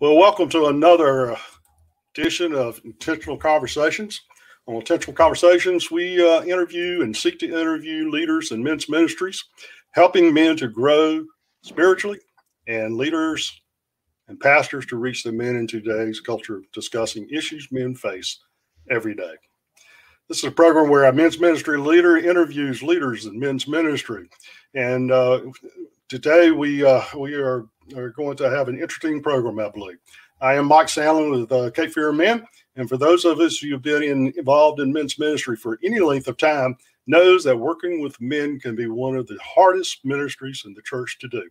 Well, welcome to another edition of Intentional Conversations. On Intentional Conversations, we interview and seek to interview leaders in men's ministries, helping men to grow spiritually and leaders and pastors to reach the men in today's culture, discussing issues men face every day. This is a program where a men's ministry leader interviews leaders in men's ministry. And today we are going to have an interesting program, I believe. I am Mike Sandlin with Cape Fear Men. And for those of us who have been involved in men's ministry for any length of time, knows that working with men can be one of the hardest ministries in the church to do.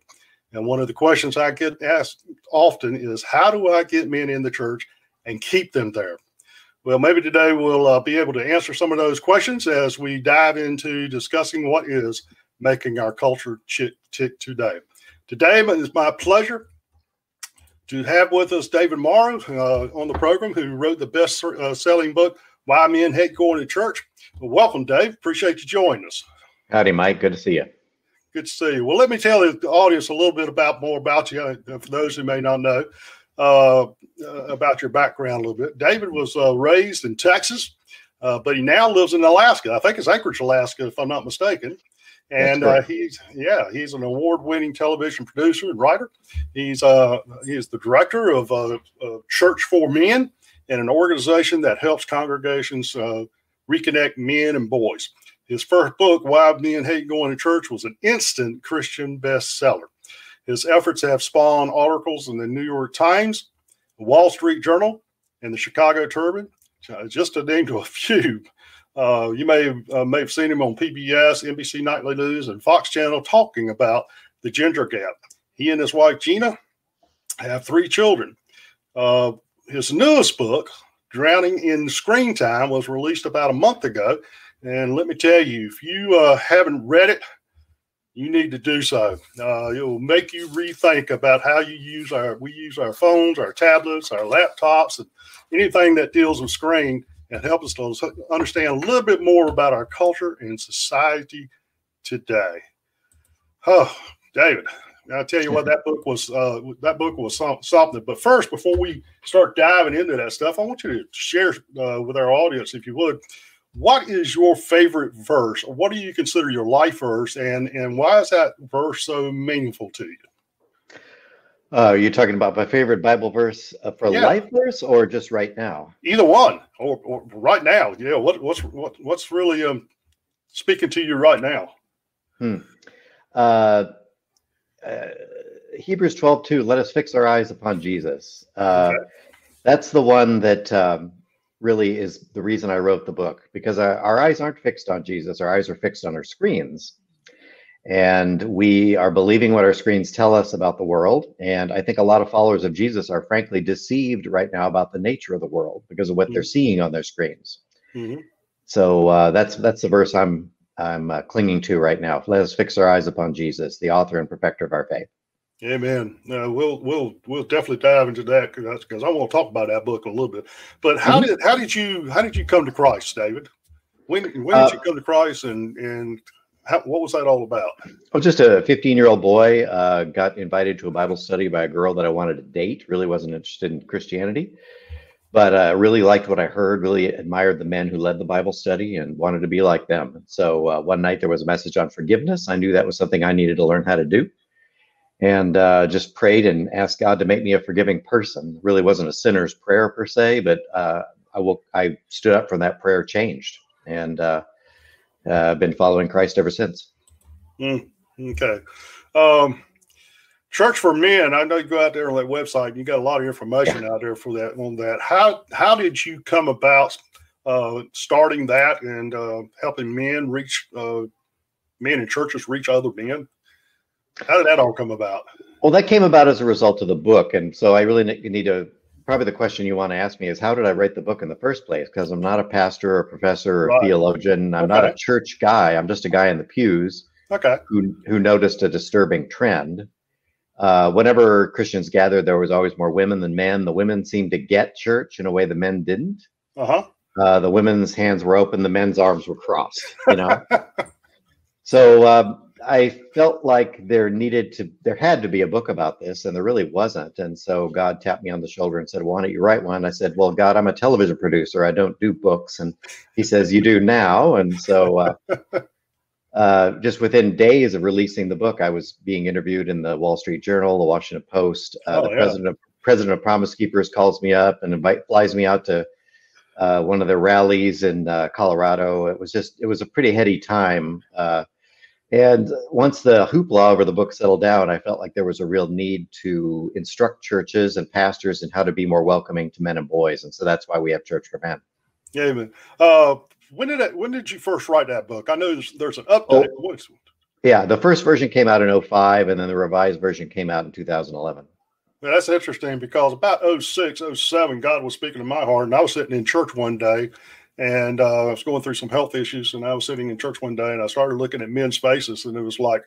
And one of the questions I get asked often is, how do I get men in the church and keep them there? Well, maybe today we'll be able to answer some of those questions as we dive into discussing what is making our culture tick today. Today, it is my pleasure to have with us David Morrow on the program, who wrote the best-selling book, Why Men Hate Going to Church. Well, welcome, Dave. Appreciate you joining us. Howdy, Mike. Good to see you. Good to see you. Well, let me tell the audience a little bit more about you, for those who may not know about your background a little bit. David was raised in Texas, but he now lives in Alaska. I think it's Anchorage, Alaska, if I'm not mistaken. And he's an award-winning television producer and writer. He is the director of Church for Men, and an organization that helps congregations reconnect men and boys. His first book, Why Men Hate Going to Church, was an instant Christian bestseller. His efforts have spawned articles in the New York Times, the Wall Street Journal, and the Chicago Tribune, just to name a few. You may have seen him on PBS, NBC Nightly News, and Fox Channel talking about the gender gap. He and his wife, Gina, have 3 children. His newest book, Drowning in Screen Time, was released about a month ago. And let me tell you, if you haven't read it, you need to do so. It will make you rethink about how we use our phones, our tablets, our laptops, and anything that deals with screen, and help us to understand a little bit more about our culture and society today. Oh, David, I'll tell you what, that book was something. But first, before we start diving into that stuff, I want you to share with our audience, if you would, what is your favorite verse? Or what do you consider your life verse, and why is that verse so meaningful to you? You're talking about my favorite Bible verse life verse, or just right now? Either one, or right now. Yeah, what's really speaking to you right now? Hebrews 12:2. Let us fix our eyes upon Jesus. That's the one that really is the reason I wrote the book, because our eyes aren't fixed on Jesus. Our eyes are fixed on our screens. And we are believing what our screens tell us about the world. And I think a lot of followers of Jesus are frankly deceived right now about the nature of the world because of what they're seeing on their screens. Mm-hmm. So that's the verse I'm clinging to right now. Let us fix our eyes upon Jesus, the author and perfecter of our faith. Amen. We'll definitely dive into that because I want to talk about that book a little bit. But how did you come to Christ, David? When did you come to Christ, and what was that all about? I was just a 15-year-old boy, got invited to a Bible study by a girl that I wanted to date. Really wasn't interested in Christianity, but really liked what I heard, really admired the men who led the Bible study and wanted to be like them. So one night there was a message on forgiveness. I knew that was something I needed to learn how to do, and just prayed and asked God to make me a forgiving person. Really wasn't a sinner's prayer per se, but I stood up from that prayer, changed, and been following Christ ever since. Okay. Church for Men, I know you go out there on that website and you got a lot of information out there for that. On that, how did you come about starting that and helping men in churches reach other men? How did that all come about? Well, that came about as a result of the book, and so I really need to. Probably the question you want to ask me is, how did I write the book in the first place? Because I'm not a pastor or a professor or a theologian. I'm not a church guy. I'm just a guy in the pews who noticed a disturbing trend. Whenever Christians gathered, there was always more women than men. The women seemed to get church in a way the men didn't. The women's hands were open, the men's arms were crossed, So I felt like there had to be a book about this, and there really wasn't. And so God tapped me on the shoulder and said, "Why don't you write one?" I said, "Well, God, I'm a television producer. I don't do books." And he says, "You do now." And so just within days of releasing the book, I was being interviewed in the Wall Street Journal, the Washington Post. The president of Promise Keepers calls me up and flies me out to one of their rallies in Colorado. It was a pretty heady time. And once the hoopla over the book settled down, I felt like there was a real need to instruct churches and pastors in how to be more welcoming to men and boys. And so that's why we have Church for Men. Yeah, man. When did you first write that book? I know there's an update. Oh, yeah, the first version came out in 2005, and then the revised version came out in 2011. Well, that's interesting because about 2006, 2007, God was speaking to my heart, and I was sitting in church one day, and I was going through some health issues, and I was sitting in church one day, and I started looking at men's faces, and it was like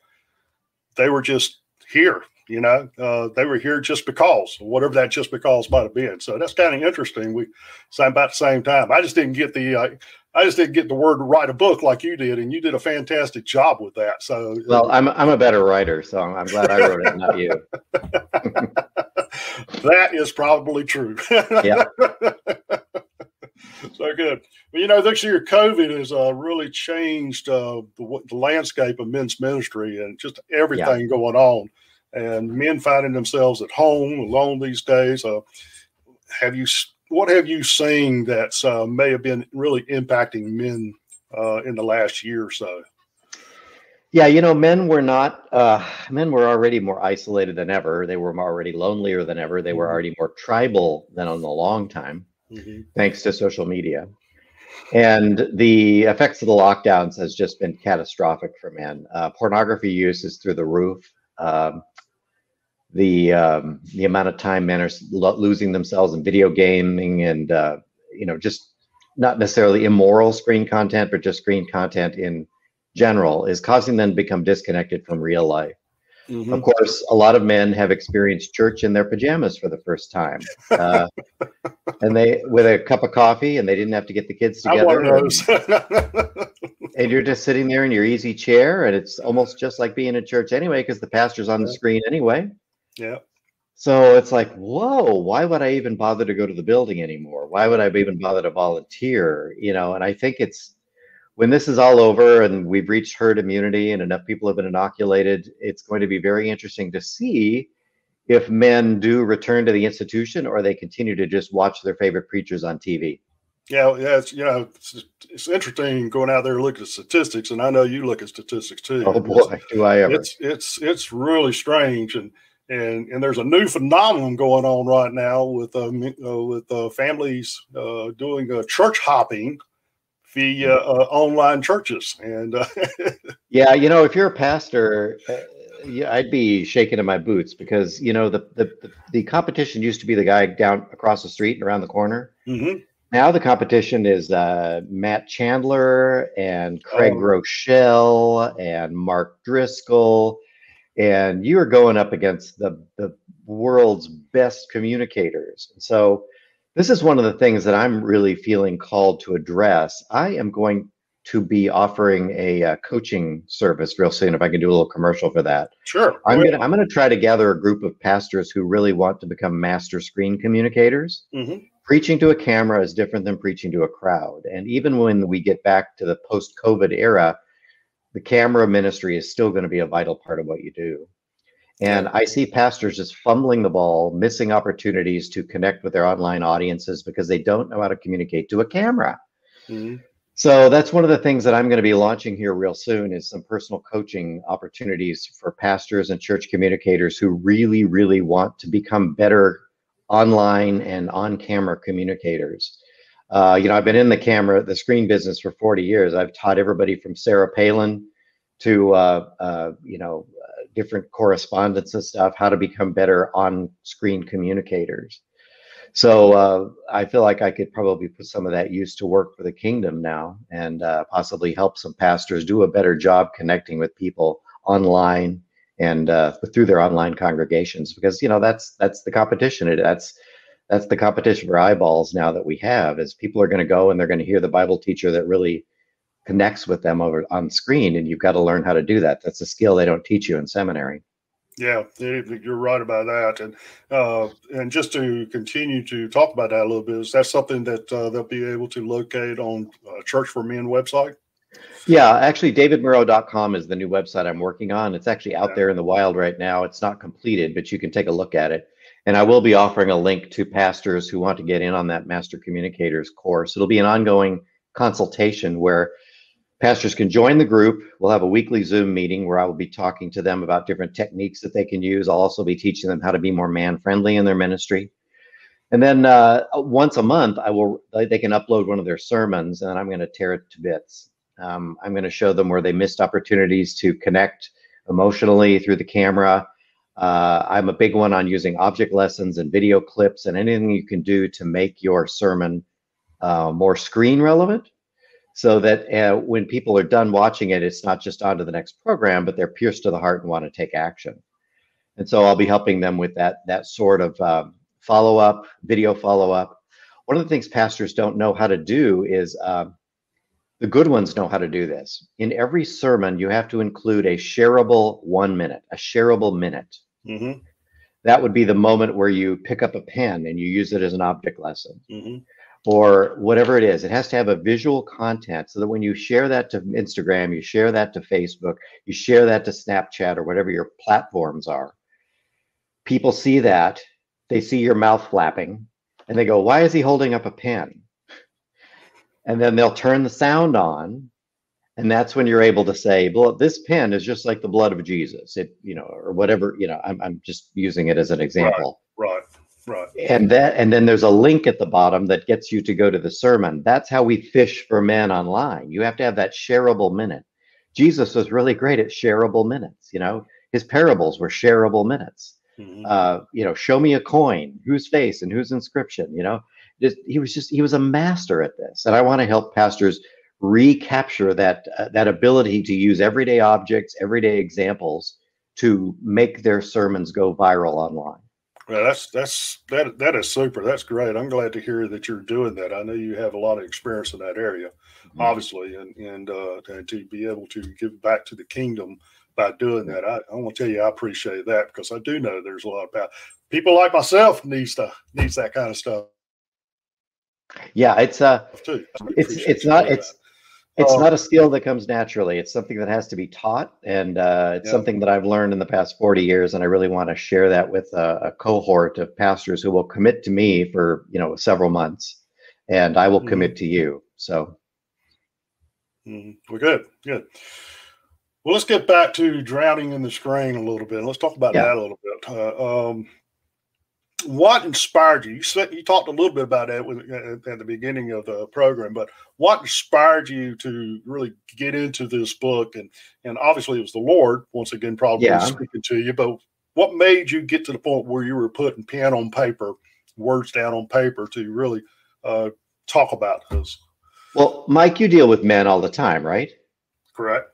they were just here, you know. They were here just because, whatever that just because might have been. So that's kind of interesting. We sang about the same time. I just didn't get the word to write a book like you did, and you did a fantastic job with that. So, well, I'm a better writer, so I'm glad I wrote it, not you. That is probably true. Yeah. So good. Well, you know, this year COVID has really changed the landscape of men's ministry and just everything going on, and men finding themselves at home alone these days. What have you seen that may have been really impacting men in the last year or so? Yeah, you know, men were already more isolated than ever. They were already lonelier than ever. They were already more tribal than in a long time, thanks to social media. And the effects of the lockdowns has just been catastrophic for men. Pornography use is through the roof. The amount of time men are losing themselves in video gaming and just not necessarily immoral screen content, but just screen content in general is causing them to become disconnected from real life. Of course, a lot of men have experienced church in their pajamas for the first time, and they with a cup of coffee, and they didn't have to get the kids together. And you're just sitting there in your easy chair, and it's almost just like being in church anyway, because the pastor's on the screen anyway. Yeah. So it's like, whoa, why would I even bother to go to the building anymore? Why would I even bother to volunteer? You know, and I think when this is all over and we've reached herd immunity and enough people have been inoculated, it's going to be very interesting to see if men do return to the institution or they continue to just watch their favorite preachers on TV. Yeah, it's interesting going out there and looking at statistics, and I know you look at statistics too. Oh boy, do I ever! It's really strange, and there's a new phenomenon going on right now with families doing church hopping via online churches, and yeah, you know, if you're a pastor, I'd be shaking in my boots because you know the competition used to be the guy down across the street and around the corner. Now the competition is Matt Chandler and Craig Rochelle and Mark Driscoll, and you are going up against the world's best communicators. And so this is one of the things that I'm really feeling called to address. I am going to be offering a coaching service real soon, if I can do a little commercial for that. Sure. I'm gonna try to gather a group of pastors who really want to become master screen communicators. Preaching to a camera is different than preaching to a crowd. And even when we get back to the post-COVID era, the camera ministry is still going to be a vital part of what you do. And I see pastors just fumbling the ball, missing opportunities to connect with their online audiences because they don't know how to communicate to a camera. So that's one of the things that I'm going to be launching here real soon is some personal coaching opportunities for pastors and church communicators who really, really want to become better online and on-camera communicators. I've been in the screen business for 40 years. I've taught everybody from Sarah Palin to, different correspondence and stuff, how to become better on-screen communicators. So I feel like I could probably put some of that use to work for the kingdom now and possibly help some pastors do a better job connecting with people online and through their online congregations, because that's the competition. That's the competition for eyeballs now that we have, is people are going to go and they're going to hear the Bible teacher that really connects with them over on screen, and you've got to learn how to do that. That's a skill they don't teach you in seminary. Yeah, you're right about that, and just to continue to talk about that a little bit, is that something that they'll be able to locate on Church for Men website? Yeah, actually, davidmurrow.com is the new website I'm working on. It's actually out there in the wild right now. It's not completed, but you can take a look at it. And I will be offering a link to pastors who want to get in on that Master Communicators course. It'll be an ongoing consultation where pastors can join the group. We'll have a weekly Zoom meeting where I will be talking to them about different techniques that they can use. I'll also be teaching them how to be more man-friendly in their ministry. And then once a month, they can upload one of their sermons, and I'm going to tear it to bits. I'm going to show them where they missed opportunities to connect emotionally through the camera. I'm a big one on using object lessons and video clips and anything you can do to make your sermon more screen relevant, so that when people are done watching it, it's not just on to the next program, but they're pierced to the heart and want to take action. And so I'll be helping them with that sort of follow-up, video follow-up. One of the things pastors don't know how to do is the good ones know how to do this. In every sermon, you have to include a shareable 1 minute, a shareable minute. Mm-hmm. That would be the moment where you pick up a pen and you use it as an object lesson. Mm-hmm. Or whatever it is. It has to have a visual content so that when you share that to Instagram, you share that to Facebook, you share that to Snapchat or whatever your platforms are, people see that, they see your mouth flapping, and they go, why is he holding up a pen? And then they'll turn the sound on, and that's when you're able to say, well, this pen is just like the blood of Jesus, or whatever, I'm just using it as an example. Right. And then there's a link at the bottom that gets you to go to the sermon. That's how we fish for men online. You have to have that shareable minute. Jesus was really great at shareable minutes. His parables were shareable minutes. Mm-hmm. Show me a coin, whose face and whose inscription. He was a master at this. And I want to help pastors recapture that ability to use everyday objects, everyday examples to make their sermons go viral online. Well, that is super. That's great. I'm glad to hear that you're doing that. I know you have a lot of experience in that area, mm-hmm. obviously, and to be able to give back to the kingdom by doing that, I want to tell you I appreciate that, because I do know there's a lot of people like myself needs that kind of stuff. Yeah, it's not a skill that comes naturally. It's something that has to be taught, and it's something that I've learned in the past 40 years, and I really want to share that with a cohort of pastors who will commit to me for several months, and I will mm-hmm. commit to you. So, we're good. Well, let's get back to drowning in the screen a little bit. Let's talk about that a little bit. What inspired you? You talked a little bit about that at the beginning of the program, but what inspired you to really get into this book? And obviously it was the Lord, once again, probably speaking to you, but what made you get to the point where you were putting pen on paper, words down on paper to really talk about this? Well, Mike, you deal with men all the time, right? Correct.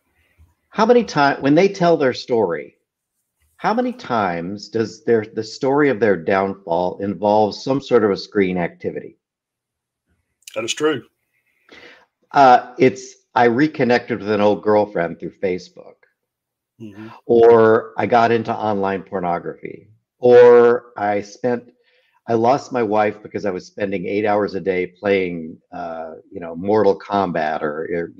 How many times, when they tell their story, how many times does the story of their downfall involve some sort of a screen activity? That is true. I reconnected with an old girlfriend through Facebook, mm-hmm. or I got into online pornography, or I lost my wife because I was spending 8 hours a day playing, Mortal Kombat or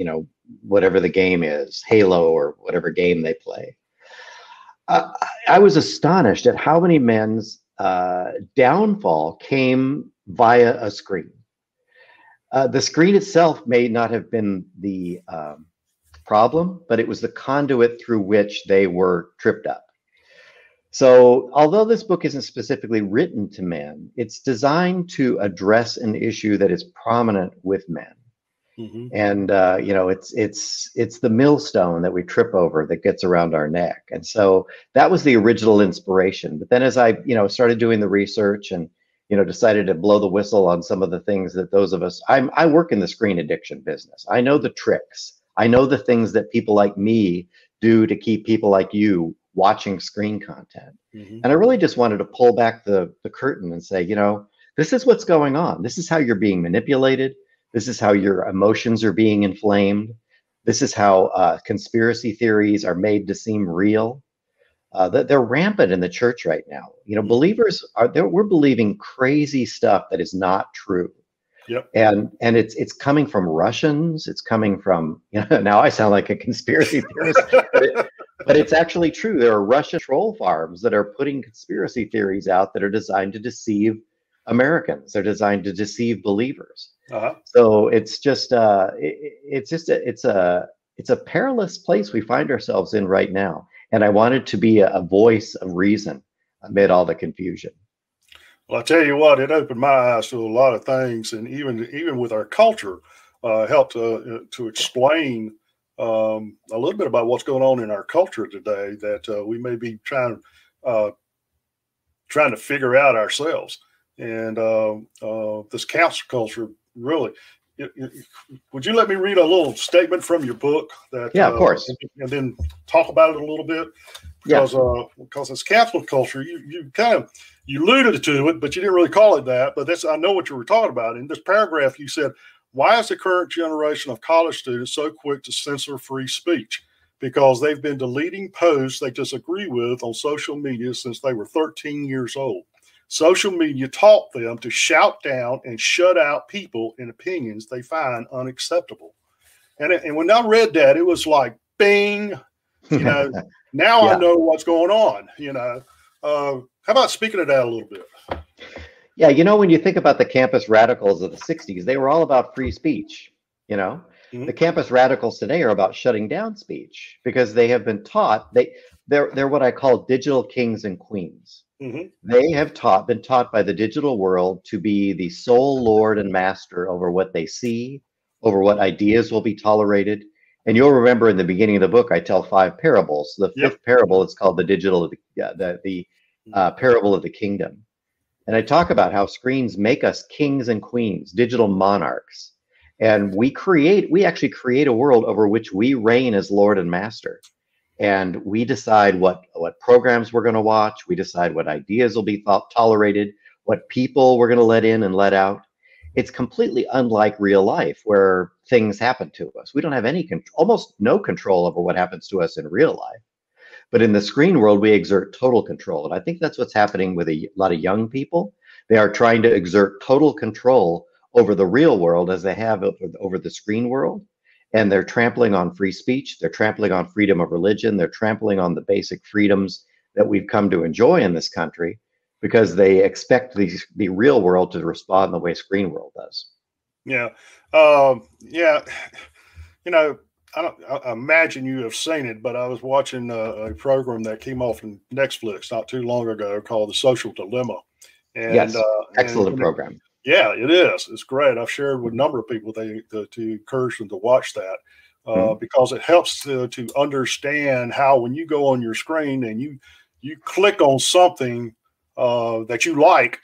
whatever the game is, Halo or whatever game they play. I was astonished at how many men's downfall came via a screen. The screen itself may not have been the problem, but it was the conduit through which they were tripped up. So although this book isn't specifically written to men, it's designed to address an issue that is prominent with men. Mm-hmm. And it's the millstone that we trip over that gets around our neck. And so that was the original inspiration. But then as I started doing the research and decided to blow the whistle on some of the things that those of us, I work in the screen addiction business. I know the tricks. I know the things that people like me do to keep people like you watching screen content. Mm-hmm. And I really just wanted to pull back the curtain and say, this is what's going on. This is how you're being manipulated. This is how your emotions are being inflamed. This is how conspiracy theories are made to seem real. They're rampant in the church right now. You know, believers we're believing crazy stuff that is not true. Yep. And it's coming from Russians. It's coming from, you know, now I sound like a conspiracy theorist, but it's actually true. There are Russian troll farms that are putting conspiracy theories out that are designed to deceive Americans. They're designed to deceive believers. Uh-huh. So it's just it's a perilous place we find ourselves in right now. And I wanted to be a voice of reason amid all the confusion. Well, I tell you what, it opened my eyes to a lot of things, and even with our culture, helped to explain a little bit about what's going on in our culture today that we may be trying to figure out ourselves. And this cancel culture, really. Would you let me read a little statement from your book? Yeah, of course. And then talk about it a little bit. Because it's cancel culture, you alluded to it, but you didn't really call it that. But I know what you were talking about. In this paragraph, you said, why is the current generation of college students so quick to censor free speech? Because they've been deleting posts they disagree with on social media since they were 13 years old. Social media taught them to shout down and shut out people and opinions they find unacceptable. And when I read that, it was like, bing, you know, now I know what's going on, you know. How about speaking of that a little bit? Yeah, you know, when you think about the campus radicals of the 60s, they were all about free speech, you know. Mm-hmm. The campus radicals today are about shutting down speech because they have been taught, they're what I call digital kings and queens. Mm-hmm. They have been taught by the digital world to be the sole lord and master over what they see, over what ideas will be tolerated. And you'll remember in the beginning of the book, I tell 5 parables. The fifth parable is called the parable of the kingdom. And I talk about how screens make us kings and queens, digital monarchs. And we actually create a world over which we reign as Lord and Master. And we decide what programs we're going to watch. We decide what ideas will be tolerated, what people we're going to let in and let out. It's completely unlike real life where things happen to us. We don't have almost no control over what happens to us in real life. But in the screen world, we exert total control. And I think that's what's happening with a lot of young people. They are trying to exert total control over the real world as they have over the screen world. And they're trampling on free speech. They're trampling on freedom of religion. They're trampling on the basic freedoms that we've come to enjoy in this country because they expect the real world to respond the way screen world does. Yeah. You know, I imagine you have seen it, but I was watching a program that came off on Netflix not too long ago called The Social Dilemma. And, yes, excellent program. Yeah, it is. It's great. I've shared with a number of people to encourage them to watch that because it helps to understand how when you go on your screen and you click on something that you like,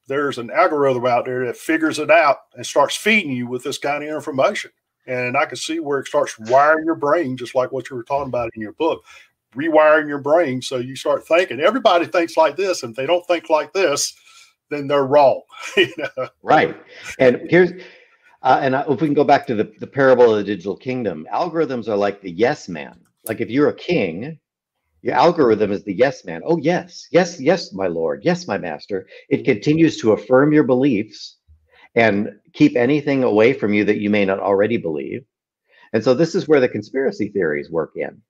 there's an algorithm out there that figures it out and starts feeding you with this kind of information. And I can see where it starts wiring your brain, just like what you were talking about in your book, rewiring your brain. So you start thinking, everybody thinks like this. And if they don't think like this, then they're wrong. You know? Right. And here's, if we can go back to the parable of the digital kingdom, algorithms are like the yes man. Like if you're a king, your algorithm is the yes man. Oh, yes, yes, yes, my Lord. Yes, my master. It continues to affirm your beliefs and keep anything away from you that you may not already believe. And so this is where the conspiracy theories work in.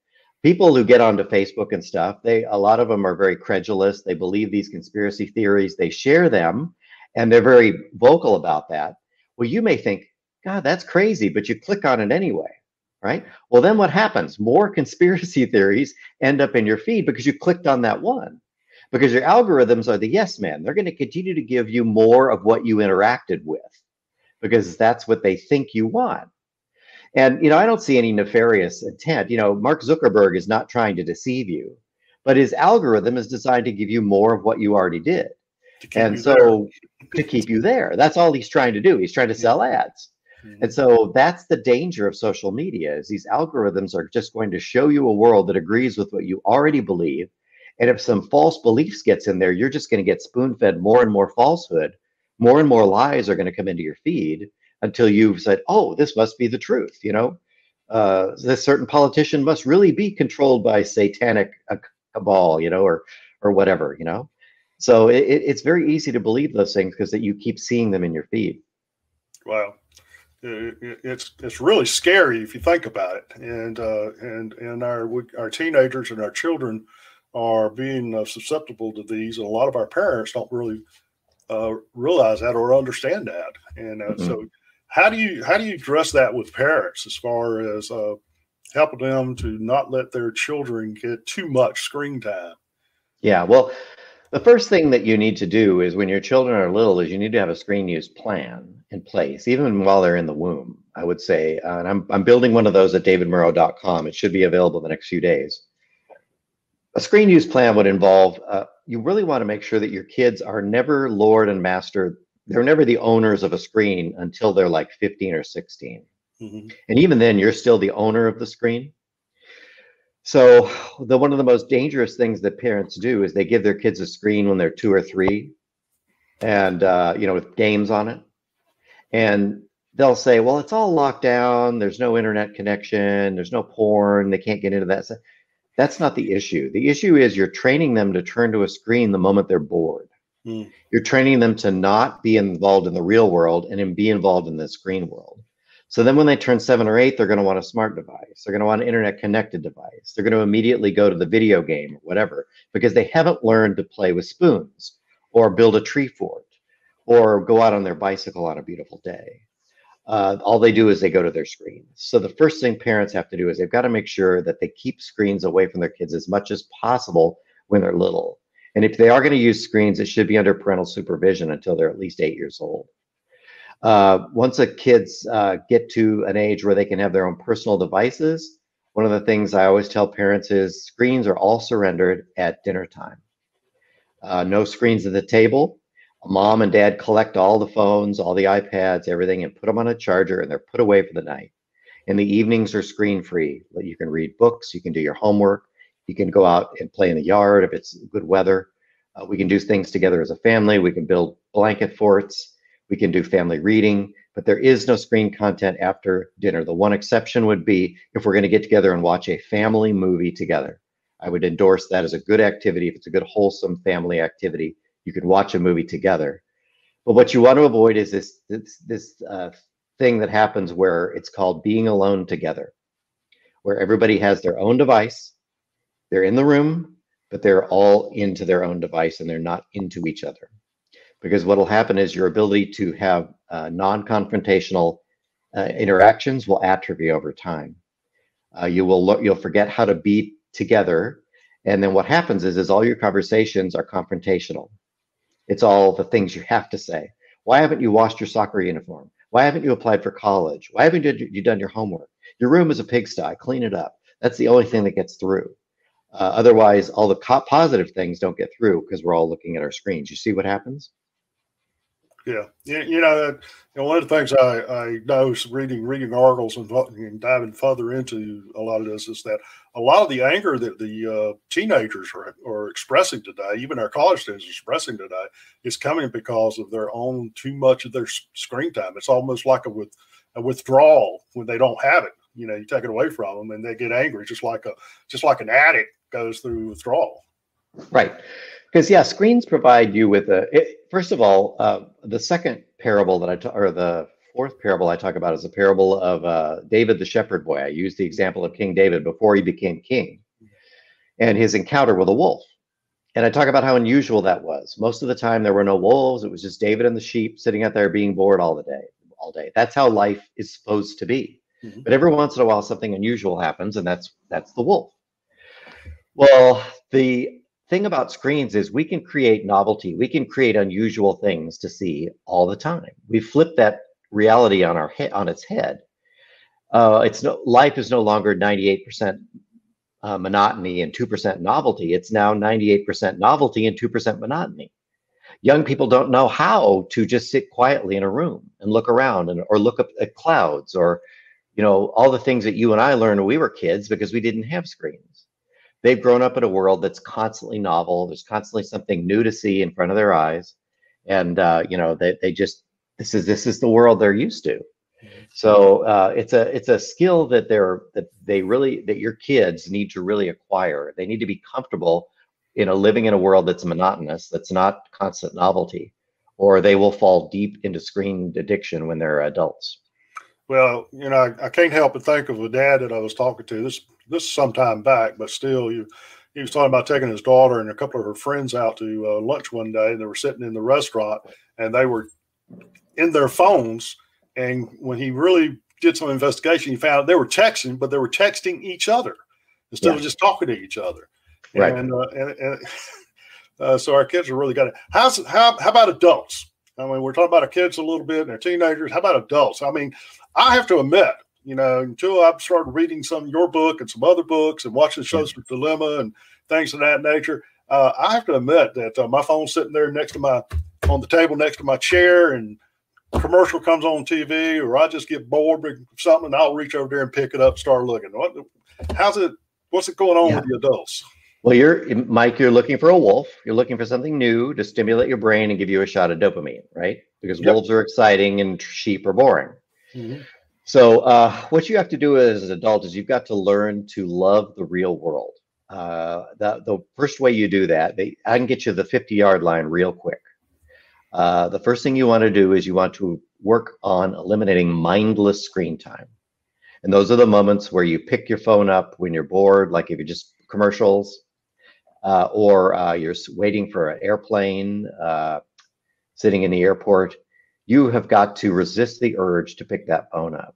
People who get onto Facebook and stuff, a lot of them are very credulous. They believe these conspiracy theories. They share them, and they're very vocal about that. Well, you may think, God, that's crazy, but you click on it anyway, right? Well, then what happens? More conspiracy theories end up in your feed because you clicked on that one. Because your algorithms are the yes man. They're going to continue to give you more of what you interacted with because that's what they think you want. And, you know, I don't see any nefarious intent. You know, Mark Zuckerberg is not trying to deceive you, but his algorithm is designed to give you more of what you already did. And so to keep you there, that's all he's trying to do. He's trying to sell ads. And so that's the danger of social media is these algorithms are just going to show you a world that agrees with what you already believe. And if some false beliefs gets in there, you're just going to get spoon-fed more and more falsehood. More and more lies are going to come into your feed until you've said, oh, this must be the truth, you know? this certain politician must really be controlled by satanic cabal, or whatever, So it's very easy to believe those things because that you keep seeing them in your feed. Wow. It's really scary if you think about it, and our teenagers and our children are being susceptible to these, and a lot of our parents don't really realize that or understand that. And so, how do you address that with parents as far as helping them to not let their children get too much screen time? Yeah, well, the first thing that you need to do is when your children are little is you need to have a screen use plan in place, even while they're in the womb, I would say. And I'm building one of those at davidmurrow.com. It should be available the next few days. A screen use plan would involve, you really want to make sure that your kids are never lord and master. They're never the owners of a screen until they're like 15 or 16. And even then, you're still the owner of the screen. So one of the most dangerous things that parents do is they give their kids a screen when they're 2 or 3 and, with games on it. And they'll say, well, it's all locked down. There's no internet connection. There's no porn. They can't get into that. That's not the issue. The issue is you're training them to turn to a screen the moment they're bored. You're training them to not be involved in the real world and be involved in the screen world. So then when they turn 7 or 8, they're going to want a smart device. They're going to want an internet connected device. They're going to immediately go to the video game or whatever, because they haven't learned to play with spoons or build a tree fort or go out on their bicycle on a beautiful day. All they do is they go to their screens. So the first thing parents have to do is they've got to make sure that they keep screens away from their kids as much as possible when they're little. And if they are going to use screens, it should be under parental supervision until they're at least 8 years old. Once the kids get to an age where they can have their own personal devices, one of the things I always tell parents is screens are all surrendered at dinner time. No screens at the table. Mom and dad collect all the phones, all the iPads, everything, and put them on a charger, and they're put away for the night. And the evenings are screen free. You can read books, you can do your homework, you can go out and play in the yard if it's good weather. We can do things together as a family. We can build blanket forts. We can do family reading, but there is no screen content after dinner. The one exception would be if we're going to get together and watch a family movie together. I would endorse that as a good activity. If it's a good, wholesome family activity, you can watch a movie together. But what you want to avoid is this thing that happens where it's called being alone together, where everybody has their own device. They're in the room, but they're all into their own device and they're not into each other. Because what will happen is your ability to have non-confrontational interactions will atrophy over time. You'll forget how to be together, and then what happens is all your conversations are confrontational. It's all the things you have to say. Why haven't you washed your soccer uniform? Why haven't you applied for college? Why haven't you done your homework? Your room is a pigsty. Clean it up. That's the only thing that gets through. Otherwise, all the positive things don't get through because we're all looking at our screens. You see what happens? Yeah, one of the things I know is reading articles and diving further into a lot of this is that a lot of the anger that the teenagers are expressing today, even our college students are expressing today, is coming because of their own too much of their screen time. It's almost like a withdrawal when they don't have it. You take it away from them and they get angry, just like an addict goes through withdrawal. Right. Because screens provide you with first of all, the second parable or the fourth parable I talk about is a parable of David the shepherd boy. I use the example of King David before he became king and his encounter with a wolf. And I talk about how unusual that was. Most of the time there were no wolves. It was just David and the sheep sitting out there being bored all day. That's how life is supposed to be. Mm-hmm. But every once in a while something unusual happens, and that's the wolf. Well, the thing about screens is we can create novelty. We can create unusual things to see all the time. We flip that reality on its head. Life is no longer 98% monotony and 2% novelty. It's now 98% novelty and 2% monotony. Young people don't know how to just sit quietly in a room and look around or look up at clouds or all the things that you and I learned when we were kids because we didn't have screens. They've grown up in a world that's constantly novel. There's constantly something new to see in front of their eyes. And, this is the world they're used to. So it's a skill that that your kids need to really acquire. They need to be comfortable, living in a world that's monotonous, that's not constant novelty, or they will fall deep into screen addiction when they're adults. Well, I can't help but think of a dad that I was talking to. This is some time back, but still, he was talking about taking his daughter and a couple of her friends out to lunch one day, and they were sitting in the restaurant, and they were in their phones. And when he really did some investigation, he found they were texting, but they were texting each other instead of just talking to each other. Right. So our kids are really got it. How about adults? I mean, we're talking about our kids a little bit and our teenagers. How about adults? I mean, I have to admit, until I've started reading some of your book and some other books and watching shows with Dilemma and things of that nature, I have to admit that my phone's sitting there on the table next to my chair, and commercial comes on TV, or I just get bored with something and I'll reach over there and pick it up and start looking. What's it going on with the adults? Well, Mike, you're looking for a wolf. You're looking for something new to stimulate your brain and give you a shot of dopamine, right? Because wolves are exciting and sheep are boring. Mm-hmm. So what you have to do as an adult is you've got to learn to love the real world. The first way you do that, I can get you the 50-yard line real quick. The first thing you want to do is you want to work on eliminating mindless screen time. And those are the moments where you pick your phone up when you're bored, like if you're just commercials, or you're waiting for an airplane, sitting in the airport. You have got to resist the urge to pick that phone up.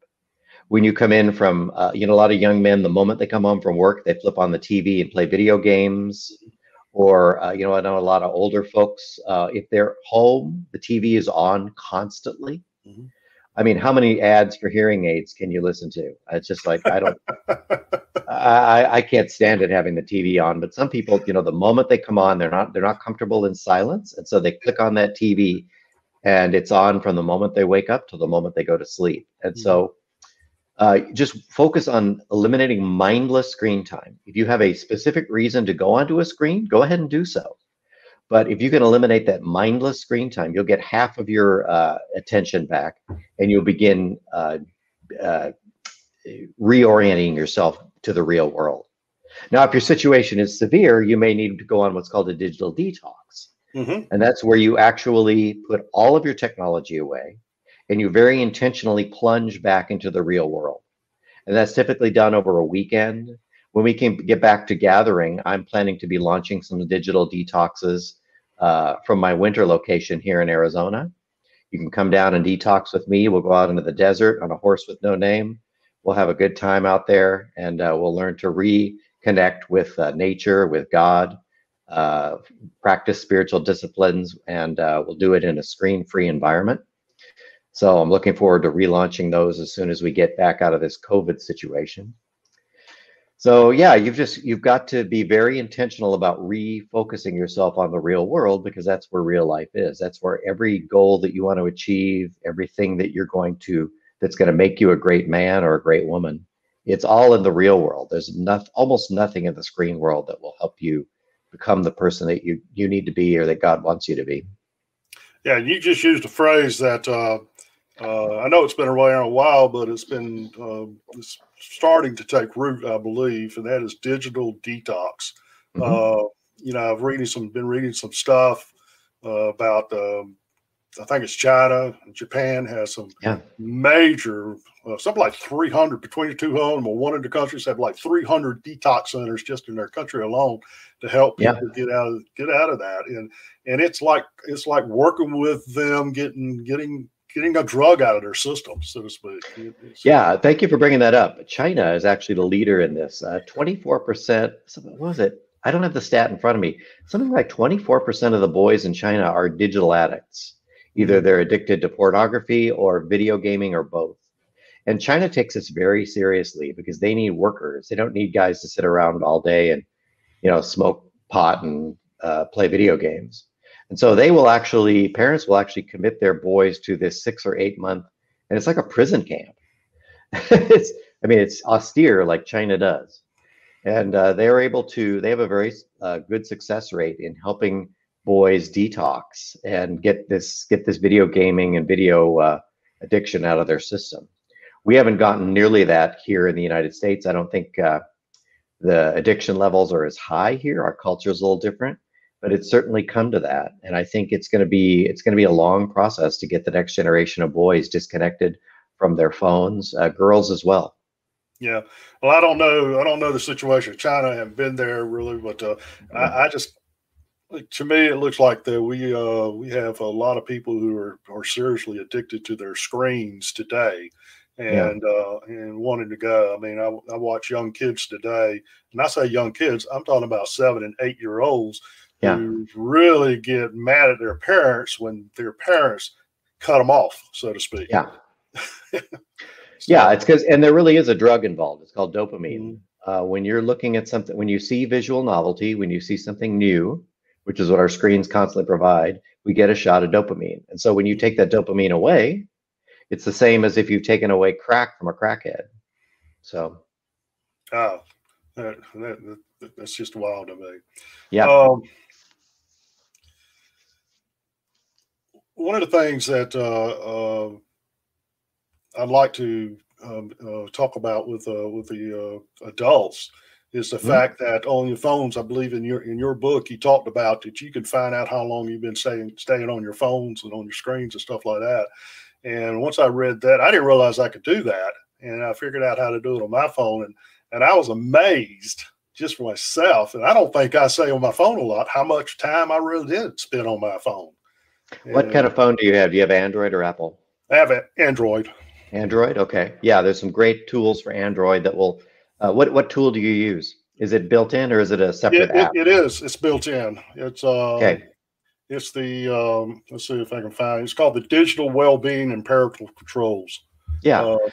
When you come in from, a lot of young men, the moment they come home from work, they flip on the TV and play video games. Or, I know a lot of older folks, if they're home, the TV is on constantly. Mm-hmm. I mean, how many ads for hearing aids can you listen to? It's just like, I can't stand it having the TV on. But some people, the moment they come on, they're not comfortable in silence. And so they click on that TV and it's on from the moment they wake up to the moment they go to sleep. And so just focus on eliminating mindless screen time. If you have a specific reason to go onto a screen, go ahead and do so. But if you can eliminate that mindless screen time, you'll get half of your attention back, and you'll begin reorienting yourself to the real world. Now, if your situation is severe, you may need to go on what's called a digital detox. Mm-hmm. And that's where you actually put all of your technology away, and you very intentionally plunge back into the real world. And that's typically done over a weekend. When we can get back to gathering, I'm planning to be launching some digital detoxes from my winter location here in Arizona. You can come down and detox with me. We'll go out into the desert on a horse with no name. We'll have a good time out there, and we'll learn to reconnect with nature, with God, practice spiritual disciplines, and we'll do it in a screen-free environment. So I'm looking forward to relaunching those as soon as we get back out of this COVID situation. So yeah, you've got to be very intentional about refocusing yourself on the real world, because that's where real life is. That's where every goal that you want to achieve, everything that that's going to make you a great man or a great woman, it's all in the real world. There's almost nothing in the screen world that will help you become the person that you need to be, or that God wants you to be. Yeah, you just used a phrase that I know it's been around a while, but it's been it's starting to take root, I believe, and that is digital detox. Mm-hmm. I've been reading some stuff about. I think it's China and Japan has some major, something like 300, between the two of them, or one of the countries have like 300 detox centers just in their country alone to help people get out of that. And it's like working with them, getting a drug out of their system, so to speak. Yeah, thank you for bringing that up. China is actually the leader in this. 24%, what was it? I don't have the stat in front of me. Something like 24% of the boys in China are digital addicts. Either they're addicted to pornography or video gaming or both. And China takes this very seriously because they need workers. They don't need guys to sit around all day and, smoke pot and play video games. And so parents will actually commit their boys to this 6 or 8 month, and it's like a prison camp. It's austere like China does. And they have a very good success rate in helping boys detox and get this video gaming and video addiction out of their system. We haven't gotten nearly that here in the United States. I don't think the addiction levels are as high here. Our culture is a little different, but it's certainly come to that. And I think it's going to be a long process to get the next generation of boys disconnected from their phones, girls as well. Yeah. Well, I don't know the situation in China. I haven't been there really, but I just, to me, it looks like that we have a lot of people who are seriously addicted to their screens today, and wanting to go. I mean, I watch young kids today, and I say young kids, I'm talking about 7 and 8 year olds who really get mad at their parents when their parents cut them off, so to speak. Yeah. Yeah, it's because, and there really is a drug involved. It's called dopamine. When you're looking at something, when you see visual novelty, when you see something new, which is what our screens constantly provide, we get a shot of dopamine. And so when you take that dopamine away, it's the same as if you've taken away crack from a crackhead. So. Oh, that's just wild to me. Yeah. One of the things that I'd like to talk about with the adults is the fact that on your phones, I believe in your book, you talked about that you can find out how long you've been staying on your phones and on your screens and stuff like that. And once I read that, I didn't realize I could do that. And I figured out how to do it on my phone. And I was amazed just for myself. And I don't think I say on my phone a lot how much time I really did spend on my phone. What kind of phone do you have? Do you have Android or Apple? I have an Android. Android? Okay. Yeah, there's some great tools for Android that will, what tool do you use? Is it built in or is it a separate app? It is. It's built in. It's okay. It's the let's see if I can find it. It's called the Digital Wellbeing and Parental Controls.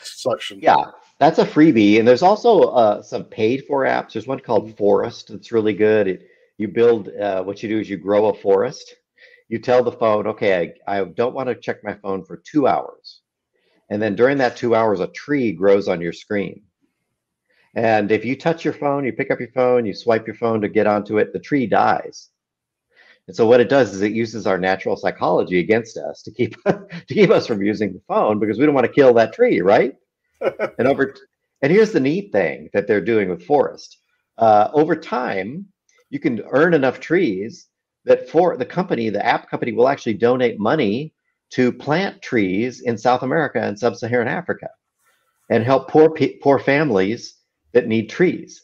Section. Yeah, that's a freebie. And there's also some paid for apps. There's one called Forest that's really good. You build, what you do is you grow a forest. You tell the phone, okay, I don't want to check my phone for 2 hours. And then during that 2 hours, a tree grows on your screen. And if you touch your phone, you pick up your phone, you swipe your phone to get onto it, the tree dies. And so what it does is it uses our natural psychology against us to keep us from using the phone because we don't want to kill that tree, right? And here's the neat thing that they're doing with Forest. Over time, you can earn enough trees that for the app company will actually donate money to plant trees in South America and sub-Saharan Africa and help poor families that need trees.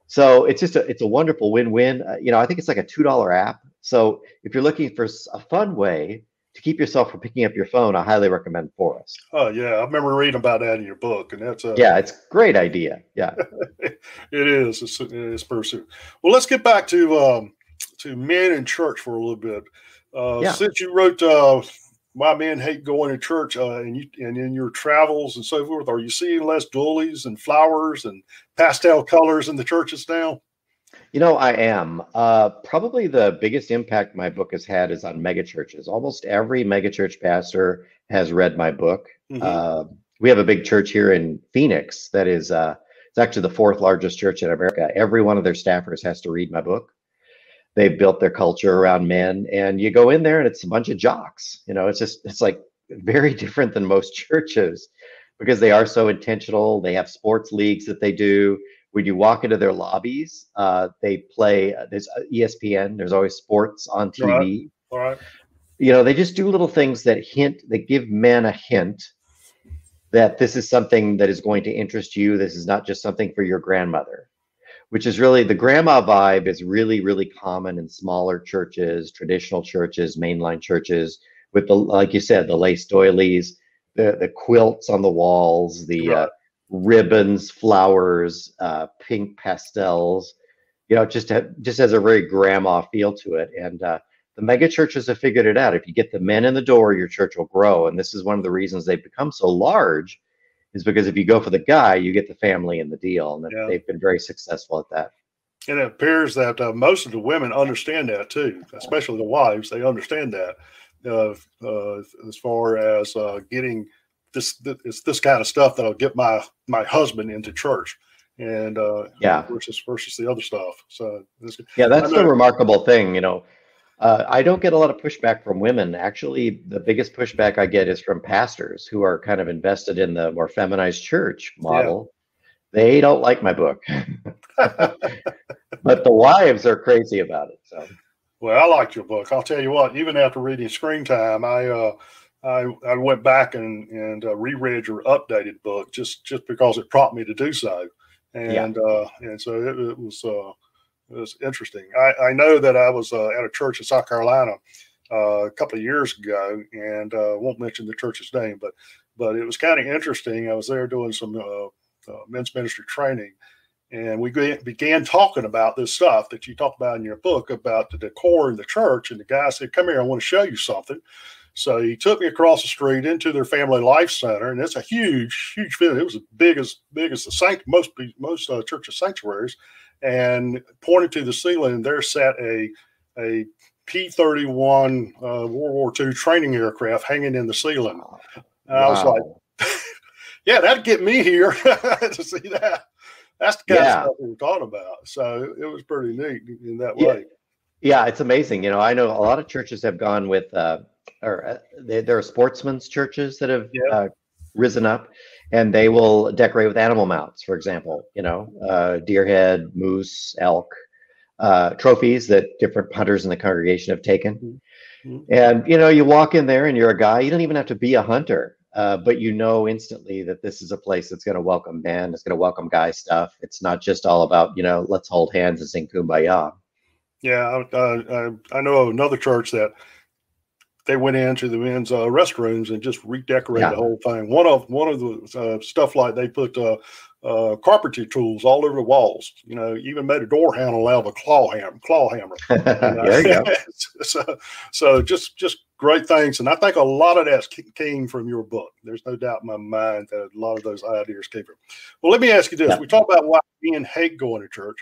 So it's a wonderful win-win. I think it's like a $2 app. So if you're looking for a fun way to keep yourself from picking up your phone, I highly recommend Forest. Oh yeah, I remember reading about that in your book, and that's it's a great idea. Yeah, it is. It's pursuit. Well, let's get back to men in church for a little bit. Since you wrote "My Men Hate Going to Church," and in your travels and so forth, are you seeing less doilies and flowers and pastel colors in the churches now? I am. Probably the biggest impact my book has had is on megachurches. Almost every megachurch pastor has read my book. Mm-hmm. We have a big church here in Phoenix that is it's actually the 4th largest church in America. Every one of their staffers has to read my book. They've built their culture around men, and you go in there and it's a bunch of jocks. It's like very different than most churches because they are so intentional. They have sports leagues that they do. When you walk into their lobbies, they play, there's ESPN, there's always sports on TV. All right. They just do little things that give men a hint that this is something that is going to interest you. This is not just something for your grandmother, which is really, the grandma vibe is really, really common in smaller churches, traditional churches, mainline churches, with like you said, the lace doilies, the quilts on the walls, the ribbons, flowers, pink pastels, just has a very grandma feel to it. And the mega churches have figured it out. If you get the men in the door, your church will grow. And this is one of the reasons they've become so large, is because if you go for the guy, you get the family in the deal. And they've been very successful at that. And it appears that most of the women understand that too, especially the wives. They understand that as far as getting it's this kind of stuff that'll get my husband into church, and versus the other stuff. So that's the remarkable thing. I don't get a lot of pushback from women. Actually, the biggest pushback I get is from pastors who are kind of invested in the more feminized church Yeah. model. They don't like my book, but the wives are crazy about it. So, Well, I liked your book. I'll tell you what. Even after reading Screen Time, I went back and reread your updated book just because it prompted me to do so, yeah. and so it was interesting. I know that I was at a church in South Carolina a couple of years ago, and won't mention the church's name, but it was kind of interesting. I was there doing some men's ministry training, and we began talking about this stuff that you talk about in your book about the decor in the church. And the guy said, "Come here, I want to show you something." So he took me across the street into their Family Life Center, and it's a huge, huge building. It was as big as the most churches sanctuaries, and pointed to the ceiling. And there sat a P-31 World War II training aircraft hanging in the ceiling. And I was like, Wow. "Yeah, that'd get me here to see that." That's the kind of Yeah. stuff we were talking about. So it was pretty neat in that Yeah. way. Yeah. It's amazing. I know a lot of churches have gone with, there are sportsmen's churches that have Yeah. risen up, and they will decorate with animal mounts, for example, deer head, moose, elk, trophies that different hunters in the congregation have taken. Mhm. And, you walk in there and you're a guy, you don't even have to be a hunter. But you know instantly that this is a place that's going to welcome men, it's going to welcome guy stuff. It's not just all about, let's hold hands and sing kumbaya. Yeah. I know of another church that they went into the men's restrooms and just redecorated Yeah. the whole thing. One of the stuff, like they put carpentry tools all over the walls. Even made a door handle out of a claw hammer. There you go. so just great things, and I think a lot of that came from your book. There's no doubt in my mind that a lot of those ideas came from. Well, let me ask you this: Yeah. we talk about why men hate going to church.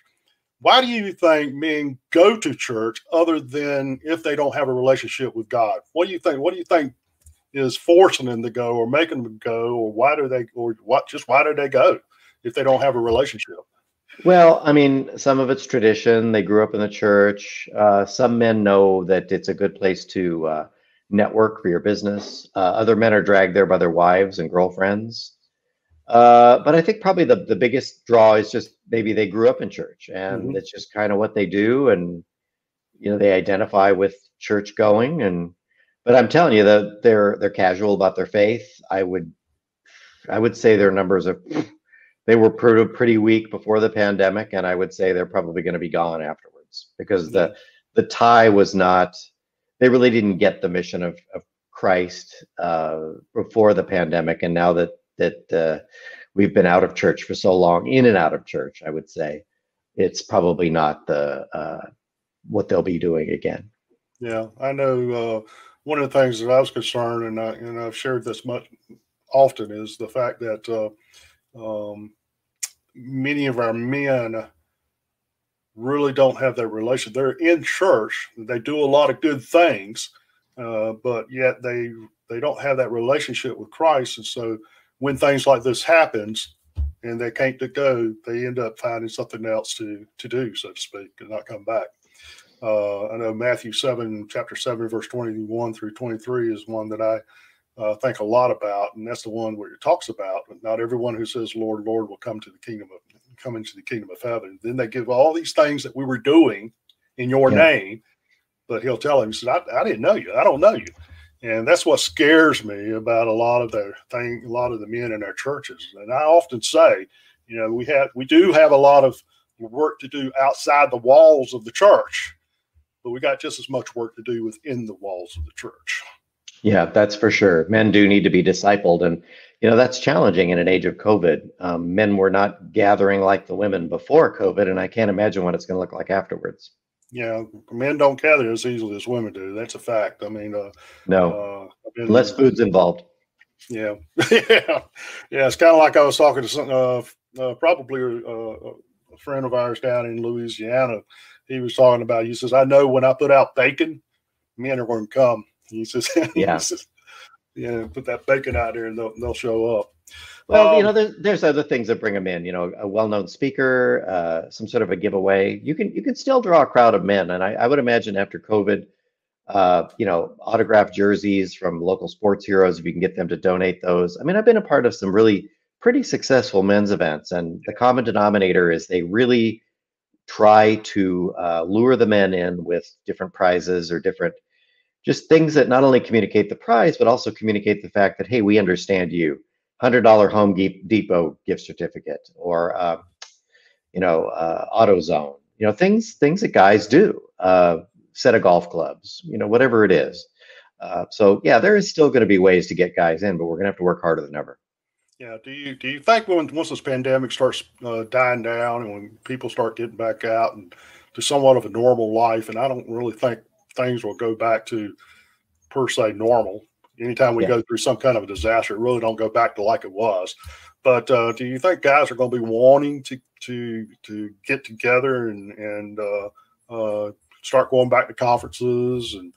Why do you think men go to church other than if they don't have a relationship with God? What do you think? What do you think is forcing them to go, or making them go, or why do they go if they don't have a relationship? Well, I mean, some of it's tradition. They grew up in the church. Some men know that it's a good place to network for your business. Other men are dragged there by their wives and girlfriends. But I think probably the biggest draw is just maybe they grew up in church and Mm-hmm. it's just kind of what they do. And, they identify with church going. But I'm telling you that they're casual about their faith. I would say their numbers they were pretty weak before the pandemic. And I would say they're probably going to be gone afterwards because Yeah. the tie was not, they really didn't get the mission of Christ before the pandemic. And now that we've been out of church for so long, in and out of church, I would say it's probably not what they'll be doing again. Yeah, I know. One of the things that I was concerned, and I've shared this much often, is the fact that many of our men really don't have that relation. They're in church, they do a lot of good things, but yet they don't have that relationship with Christ, and so when things like this happens and they can't go, they end up finding something else to do, so to speak, and not come back. I know Matthew 7, chapter 7, verse 21 through 23 is one that I think a lot about, and that's the one where it talks about not everyone who says Lord, Lord will come into the kingdom of heaven. Then they give all these things that we were doing in your name, but he'll tell him, he says, I didn't know you. I don't know you. And that's what scares me about a lot of the men in our churches. And I often say, we do have a lot of work to do outside the walls of the church, but we got just as much work to do within the walls of the church. Yeah, that's for sure. Men do need to be discipled. And, that's challenging in an age of COVID. Men were not gathering like the women before COVID, and I can't imagine what it's going to look like afterwards. Yeah, men don't gather as easily as women do. That's a fact. I mean, no, less food's involved. Yeah. Yeah. It's kind of like I was talking to probably a friend of ours down in Louisiana. He was talking about, he says, I know when I put out bacon, men are going to come. He says, yeah. Put that bacon out there and they'll show up. Well, there's other things that bring them in, a well-known speaker, some sort of a giveaway. You can still draw a crowd of men. And I would imagine after COVID, autographed jerseys from local sports heroes, if you can get them to donate those. I mean, I've been a part of some really pretty successful men's events, and the common denominator is they really try to lure the men in with different prizes or different just things that not only communicate the prize, but also communicate the fact that, hey, we understand you. $100 Home Depot gift certificate, or AutoZone, things that guys do, set of golf clubs, whatever it is. So yeah, there is still going to be ways to get guys in, but we're going to have to work harder than ever. Yeah. Do you think once this pandemic starts dying down and when people start getting back out and to somewhat of a normal life, and I don't really think things will go back to per se normal. Anytime we go through some kind of a disaster, it really don't go back to like it was. But do you think guys are going to be wanting to get together and start going back to conferences and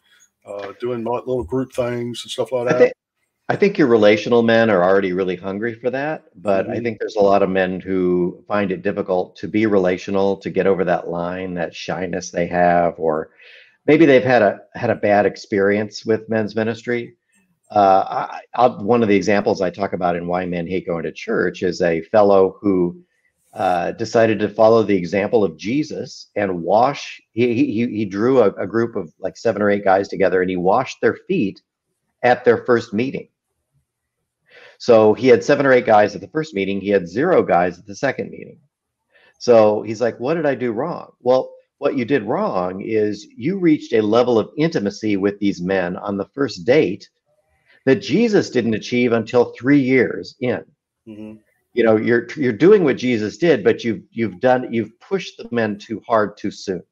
doing little group things and stuff like that? I think your relational men are already really hungry for that, but I think there's a lot of men who find it difficult to be relational, to get over that line, that shyness they have, or maybe they've had a bad experience with men's ministry. One of the examples I talk about in Why Men Hate Going to Church is a fellow who decided to follow the example of Jesus and wash. He drew a group of like 7 or 8 guys together, and he washed their feet at their first meeting. So he had 7 or 8 guys at the first meeting. He had 0 guys at the second meeting. So he's like, what did I do wrong? Well, what you did wrong is you reached a level of intimacy with these men on the first date that Jesus didn't achieve until 3 years in. Mm-hmm. You're doing what Jesus did, but you've pushed the men too hard too soon.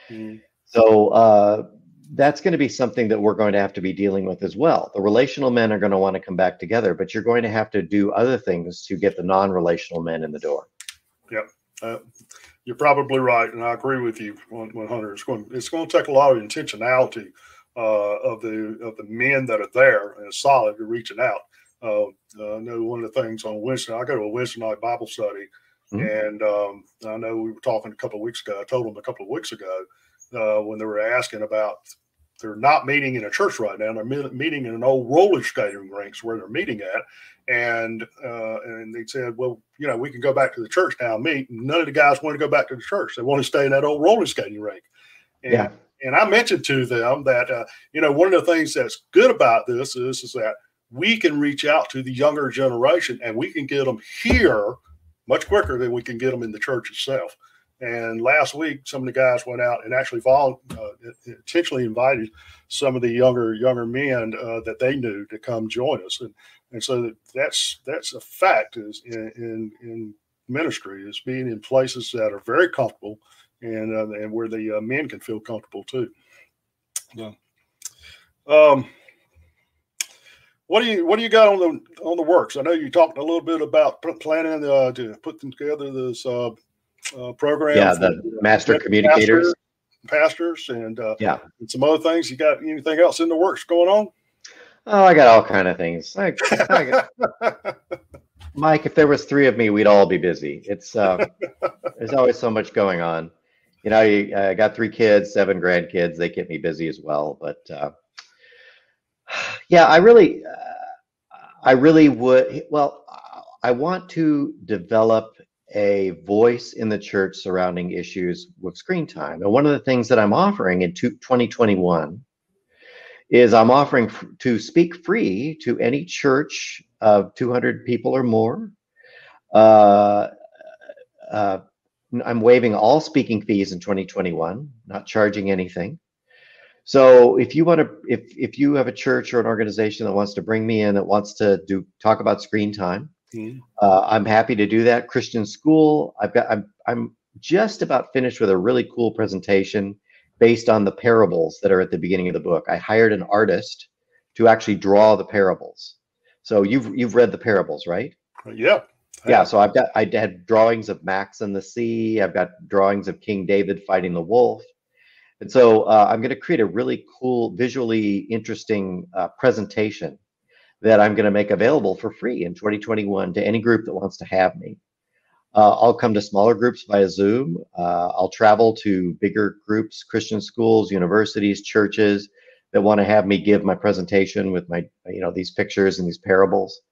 Mm-hmm. So that's going to be something that we're going to have to be dealing with as well. The relational men are going to want to come back together, but you're going to have to do other things to get the non-relational men in the door. Yep. You're probably right, and I agree with you 100. It's going to take a lot of intentionality of the men that are there and solid to reaching out. I know one of the things on Wednesday, I go to a Wednesday night Bible study, and I know we were talking a couple of weeks ago. I told them a couple of weeks ago when they were asking about they're not meeting in a church right now. They're meeting in an old roller skating rinks where they're meeting at. And they said, well, we can go back to the church now and meet. And none of the guys want to go back to the church. They want to stay in that old roller skating rink. And I mentioned to them that, one of the things that's good about this is that we can reach out to the younger generation and we can get them here much quicker than we can get them in the church itself. And last week, some of the guys went out and actually intentionally invited some of the younger men that they knew to come join us. And so that's a fact is in ministry is being in places that are very comfortable and where the men can feel comfortable too. Yeah. What do you got on the works? I know you talked a little bit about planning to put together this program. Yeah, the master communicators, pastors, and some other things. You got anything else in the works going on? Oh, I got all kind of things. Mike, if there was 3 of me, we'd all be busy. It's there's always so much going on. I got 3 kids, 7 grandkids. They keep me busy as well. But I really would. Well, I want to develop a voice in the church surrounding issues with screen time. And one of the things that I'm offering in 2021 is I'm offering to speak free to any church of 200 people or more. I'm waiving all speaking fees in 2021, not charging anything. So if you you have a church or an organization that wants to bring me in, that wants to talk about screen time, I'm happy to do that. Christian school, I'm just about finished with a really cool presentation based on the parables that are at the beginning of the book. I hired an artist to actually draw the parables. So you've read the parables, right? Yeah. Yeah. So I had drawings of Max and the sea. I've got drawings of King David fighting the wolf. And so I'm going to create a really cool, visually interesting presentation that I'm going to make available for free in 2021 to any group that wants to have me. I'll come to smaller groups via Zoom. I'll travel to bigger groups, Christian schools, universities, churches that want to have me give my presentation with my, these pictures and these parables.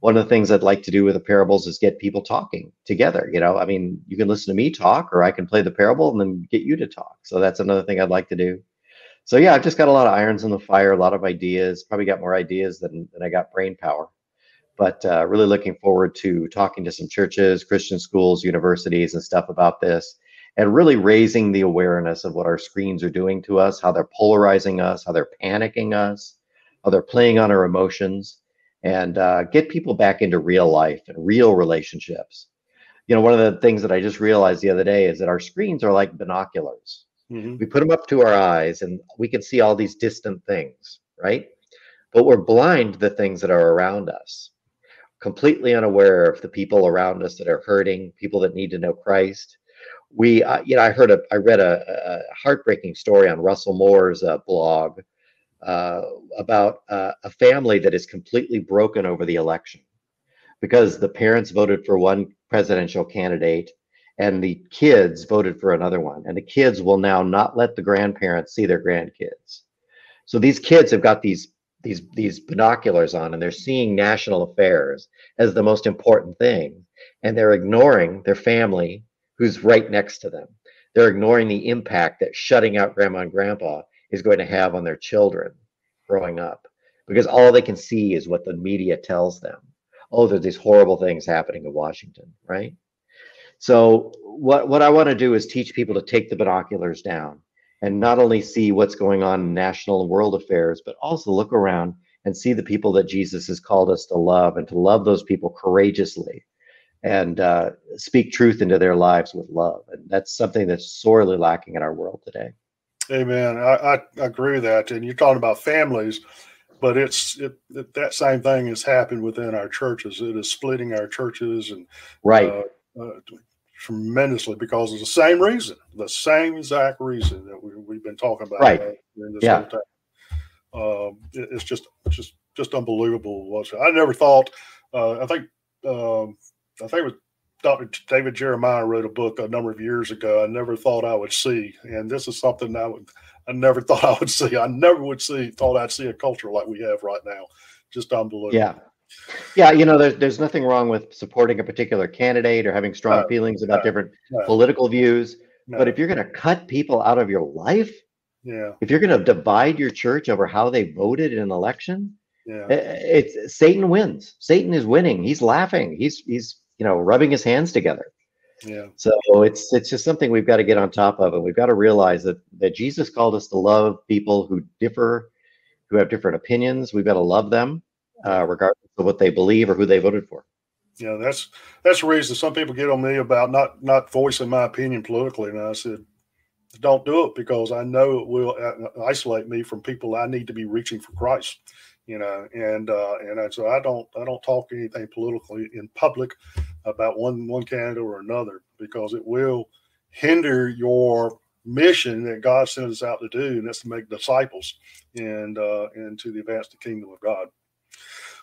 One of the things I'd like to do with the parables is get people talking together. I mean, you can listen to me talk, or I can play the parable and then get you to talk. So that's another thing I'd like to do. So yeah, I've just got a lot of irons in the fire, a lot of ideas, probably got more ideas than I got brain power. But really looking forward to talking to some churches, Christian schools, universities and stuff about this, and really raising the awareness of what our screens are doing to us, how they're polarizing us, how they're panicking us, how they're playing on our emotions, and get people back into real life and real relationships. One of the things that I just realized the other day is that our screens are like binoculars. Mm-hmm. We put them up to our eyes and we can see all these distant things, right? But we're blind to the things that are around us, completely unaware of the people around us that are hurting, people that need to know Christ. I read a heartbreaking story on Russell Moore's blog about a family that is completely broken over the election because the parents voted for one presidential candidate and the kids voted for another one, and the kids will now not let the grandparents see their grandkids. So these kids have got these binoculars on, and they're seeing national affairs as the most important thing, and they're ignoring their family who's right next to them. They're ignoring the impact that shutting out grandma and grandpa is going to have on their children growing up, because all they can see is what the media tells them. Oh, there's these horrible things happening in Washington, right? So what I want to do is teach people to take the binoculars down and not only see what's going on in national and world affairs, but also look around and see the people that Jesus has called us to love, and to love those people courageously and speak truth into their lives with love. And that's something that's sorely lacking in our world today. Amen. I agree with that. And you're talking about families, but that same thing has happened within our churches. It is splitting our churches, and right. Tremendously, because of the same exact reason that we've been talking about right. During this whole time. It's just unbelievable. I never thought. I think it was Dr. David Jeremiah wrote a book a number of years ago. I never thought I would see, and this is something I never thought I would see. I never thought I'd see a culture like we have right now. Just unbelievable. Yeah, there's nothing wrong with supporting a particular candidate or having strong feelings about different political views. But if you're going to cut people out of your life, if you're going to divide your church over how they voted in an election, it's Satan wins. Satan is winning. He's laughing. He's rubbing his hands together. Yeah. So it's just something we've got to get on top of, and we've got to realize that Jesus called us to love people who differ, who have different opinions. We've got to love them. Regardless of what they believe or who they voted for. Yeah, that's the reason some people get on me about not voicing my opinion politically. And I said, don't do it, because I know it will isolate me from people I need to be reaching for Christ. And so I don't talk anything politically in public about one candidate or another, because it will hinder your mission that God sent us out to do, and that's to make disciples and to the advance the kingdom of God.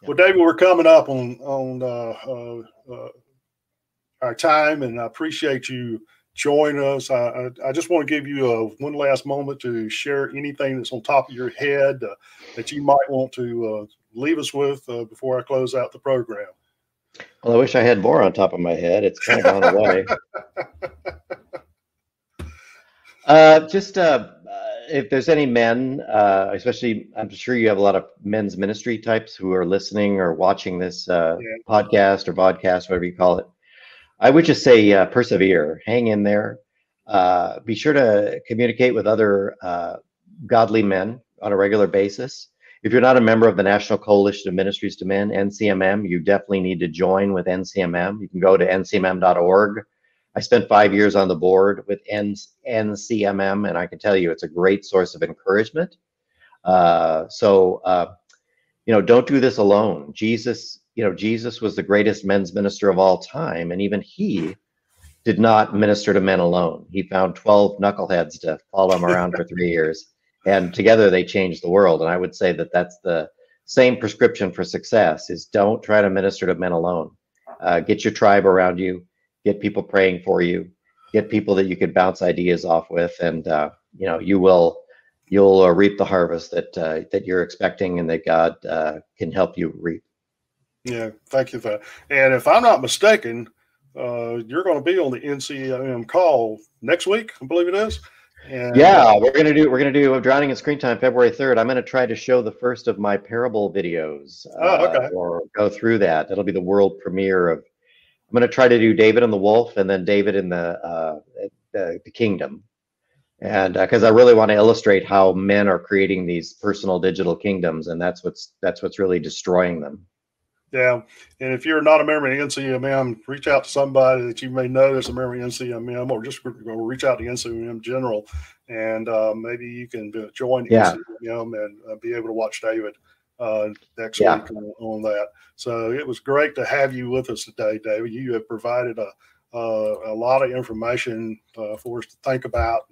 Well, David, we're coming up on our time, and I appreciate you joining us. I just want to give you one last moment to share anything that's on top of your head that you might want to leave us with before I close out the program. Well, I wish I had more on top of my head. It's kind of gone away. If there's any men, especially, I'm sure you have a lot of men's ministry types who are listening or watching this podcast or vodcast, whatever you call it. I would just say persevere, hang in there. Be sure to communicate with other godly men on a regular basis. If you're not a member of the National Coalition of Ministries to Men, NCMM, you definitely need to join with NCMM. You can go to ncmm.org. I spent 5 years on the board with NCMM, and I can tell you it's a great source of encouragement. Don't do this alone. Jesus was the greatest men's minister of all time, and even he did not minister to men alone. He found 12 knuckleheads to follow him around for 3 years, and together they changed the world. And I would say that that's the same prescription for success: is don't try to minister to men alone. Get your tribe around you. Get people praying for you, get people that you can bounce ideas off with, and you will you'll reap the harvest that you're expecting and that God can help you reap. Yeah, thank you for that. And if I'm not mistaken, you're going to be on the NCMM call next week, I believe it is. And, yeah, we're gonna do Drowning in Screen Time February 3rd. I'm gonna try to show the first of my parable videos, okay. or go through that. It'll be the world premiere of. I'm gonna try to do David and the Wolf, and then David in the kingdom, and because I really want to illustrate how men are creating these personal digital kingdoms, and that's what's really destroying them. Yeah, and if you're not a member of NCMM, reach out to somebody that you may know that's a member of NCMM, or just reach out to NCMM General, and maybe you can join NCMM and be able to watch David next week on that. So it was great to have you with us today, David. You have provided a lot of information for us to think about,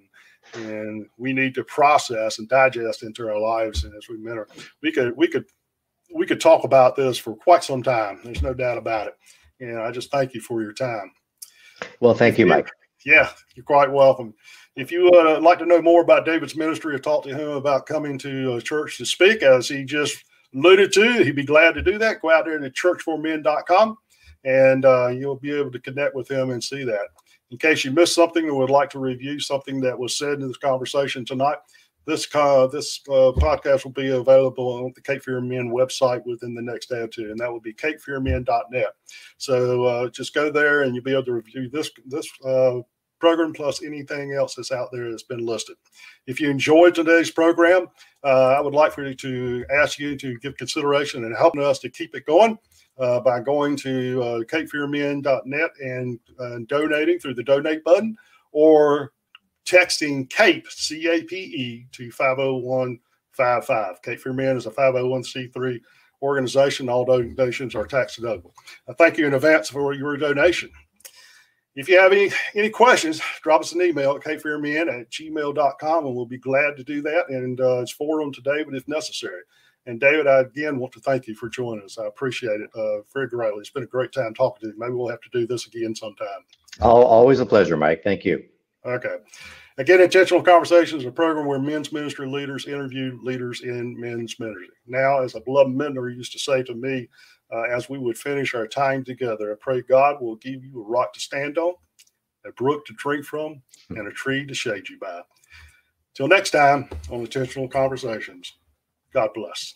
and we need to process and digest into our lives. And as we mentor, we could talk about this for quite some time. There's no doubt about it. And I just thank you for your time. Well, thank you, Mike. Yeah, you're quite welcome. If you would like to know more about David's ministry or talk to him about coming to church to speak, as he just alluded to, he'd be glad to do that. Go out there to churchformen.com, and you'll be able to connect with him and see that. In case you missed something or would like to review something that was said in this conversation tonight, this podcast will be available on the Cape Fear Men website within the next day or two, and that will be capefearmen.net. So just go there, and you'll be able to review this program plus anything else that's out there that's been listed. If you enjoyed today's program, I would like for you to ask you to give consideration and helping us to keep it going by going to capefearmen.net and donating through the donate button, or texting CAPE, C-A-P-E, to 50155. Cape Fear Men is a 501c3 organization. All donations are tax deductible. I thank you in advance for your donation. If you have any questions, drop us an email at capefearmen@gmail.com, and we'll be glad to do that. And it's forward them to David if necessary. And David, I again want to thank you for joining us. I appreciate it very greatly. It's been a great time talking to you. Maybe we'll have to do this again sometime. Always a pleasure, Mike. Thank you. Okay. Again, Intentional Conversations is a program where men's ministry leaders interview leaders in men's ministry. Now, as a beloved mentor used to say to me, as we would finish our time together, I pray God will give you a rock to stand on, a brook to drink from, and a tree to shade you by. Till next time on Intentional Conversations, God bless.